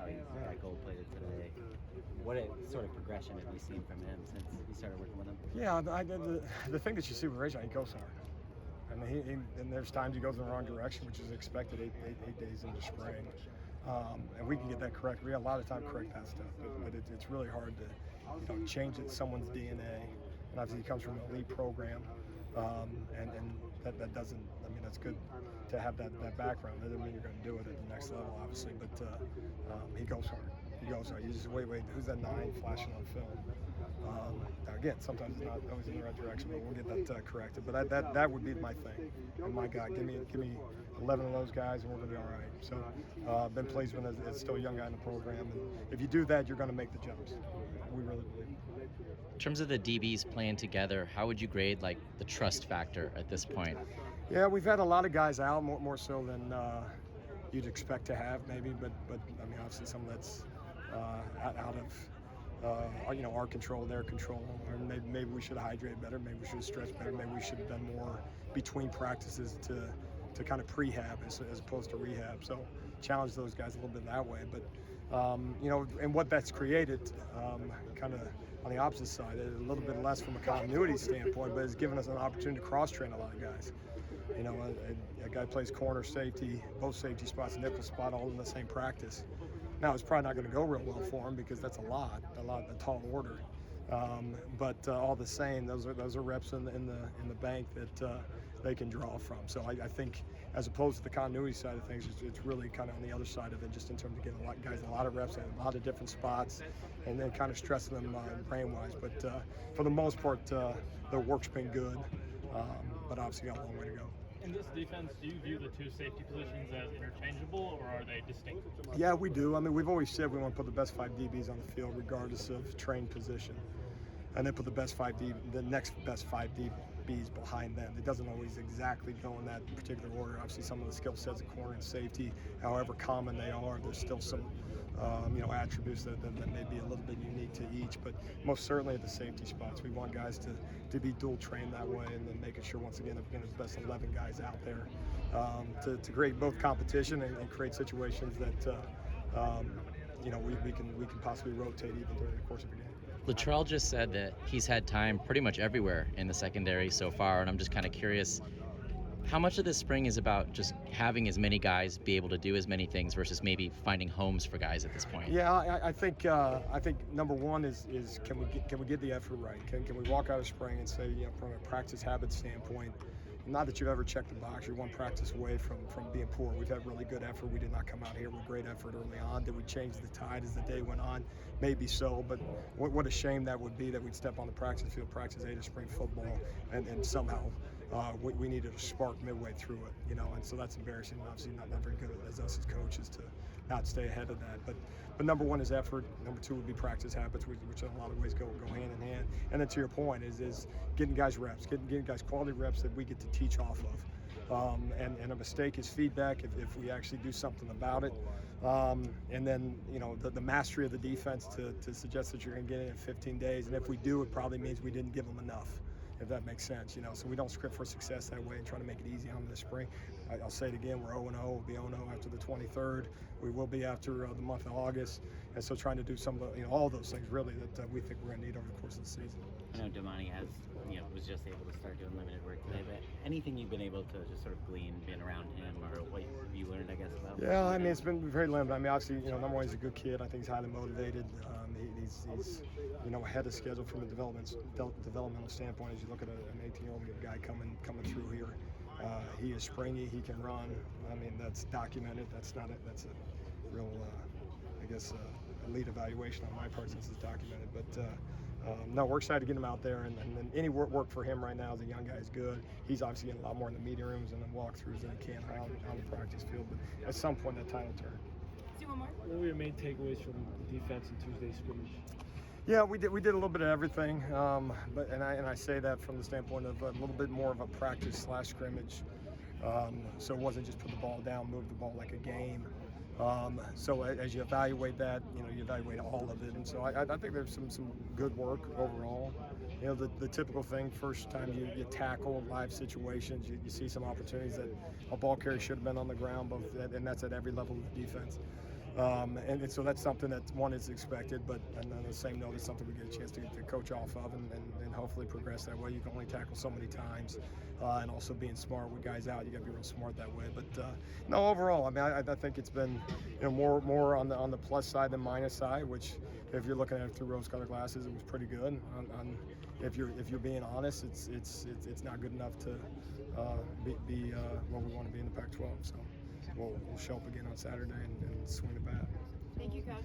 how he's gold-plated today. What sort of progression have you seen from him since you started working with him? Yeah, the thing that you see with Raesjon, he goes hard. And there's times he goes in the wrong direction, which is expected eight days into spring. And we can get that correct. We got a lot of time to correct that stuff, but it's really hard to change someone's DNA. And obviously he comes from an elite program, and that doesn't. I mean, that's good to have that background. That doesn't mean you're going to do it at the next level, obviously. But he goes hard. He goes hard. You just wait. Who's that 9 flashing on film? Now again, sometimes it's not always in the right direction, but we'll get that corrected. But that would be my thing. And my guy, give me 11 of those guys, and we're going to be all right. So been pleased when it's still a young guy in the program. And if you do that, you're going to make the jumps. We really believe. In terms of the DBs playing together, how would you grade like the trust factor at this point? Yeah, we've had a lot of guys out, more so than you'd expect to have, maybe. But I mean, obviously some of that's out of our control, their control. Or maybe we should have hydrated better. Maybe we should have stretched better. Maybe we should have done more between practices to kind of prehab as opposed to rehab. So challenge those guys a little bit that way. But and what that's created, kind of on the opposite side, a little bit less from a continuity standpoint, but it's given us an opportunity to cross-train a lot of guys. A guy plays corner, safety, both safety spots, nickel spot, all in the same practice. Now, it's probably not going to go real well for him because that's a tall order. But all the same, those are reps in the bank that they can draw from. So I think, as opposed to the continuity side of things, it's really kind of on the other side of it, just in terms of getting a lot of reps in a lot of different spots, and then kind of stressing them brain-wise. But for the most part, their work's been good, but obviously got a long way to go. In this defense, do you view the two safety positions as interchangeable, or are they distinct? Yeah, we do. I mean, we've always said we want to put the best 5 DBs on the field, regardless of trained position, and then put the next best 5 DBs behind them. It doesn't always exactly go in that particular order. Obviously, some of the skill sets of corner and safety, however common they are, there's still some attributes that may be a little bit unique to each. But most certainly at the safety spots, we want guys to be dual trained that way, and then making sure, once again, the best 11 guys out there to create both competition and create situations that we can possibly rotate even during the course of a game. Latrell just said that he's had time pretty much everywhere in the secondary so far, and I'm just kind of curious, how much of this spring is about just having as many guys be able to do as many things versus maybe finding homes for guys at this point? Yeah, I think number one is can we get the effort right? Can we walk out of spring and say, from a practice habit standpoint, not that you've ever checked the box, you're one practice away from being poor. We've had really good effort. We did not come out here with great effort early on. Did we change the tide as the day went on? Maybe so, but what a shame that would be, that we'd step on the practice field, practice 8 of spring football, and somehow we needed a spark midway through it, and so that's embarrassing. Obviously not very good as us as coaches to not stay ahead of that. But number one is effort. Number two would be practice habits, which in a lot of ways go hand in hand. And then to your point is getting guys reps, getting guys quality reps that we get to teach off of. And a mistake is feedback if we actually do something about it. And then, the mastery of the defense to suggest that you're going to get it in 15 days. And if we do, it probably means we didn't give them enough, if that makes sense. So we don't script for success that way and try to make it easy on them this spring. I'll say it again, we're 0-0. We'll be 0-0 after the 23rd. We will be after the month of August. And so trying to do some of the, all those things really that we think we're going to need over the course of the season. I know Damani was just able to start doing limited work today, but anything you've been able to just sort of glean being around him, or what you learned, I guess, about him? Yeah, I mean, it's been very limited. I mean, obviously, number one, he's a good kid. I think he's highly motivated. He's ahead of schedule from a developmental standpoint. As you look at an 18-year-old guy coming through here, he is springy. He can run. I mean, that's documented. That's a real, elite evaluation on my part since it's documented. But no, we're excited to get him out there, and any work for him right now as a young guy is good. He's obviously getting a lot more in the meeting rooms and the walkthroughs than he can on the practice field. But at some point, that time will turn. What were your main takeaways from the defense in Tuesday's scrimmage? Yeah, we did a little bit of everything, but I say that from the standpoint of a little bit more of a practice/scrimmage. So it wasn't just put the ball down, move the ball like a game. So as you evaluate that, you evaluate all of it, and so I think there's some good work overall. The typical thing, first time you tackle live situations, you see some opportunities that a ball carrier should have been on the ground, and that's at every level of the defense. And so that's something that one is expected, but and on the same note, it's something we get a chance to coach off of and hopefully progress that way. You can only tackle so many times, and also being smart with guys out, you got to be real smart that way. But no, overall, I mean, I think it's been more on the plus side than minus side, which if you're looking at it through rose-colored glasses, it was pretty good. If you're being honest, it's not good enough to be what we want to be in the Pac-12. So we'll show up again on Saturday and swing the bat. Thank you, Coach.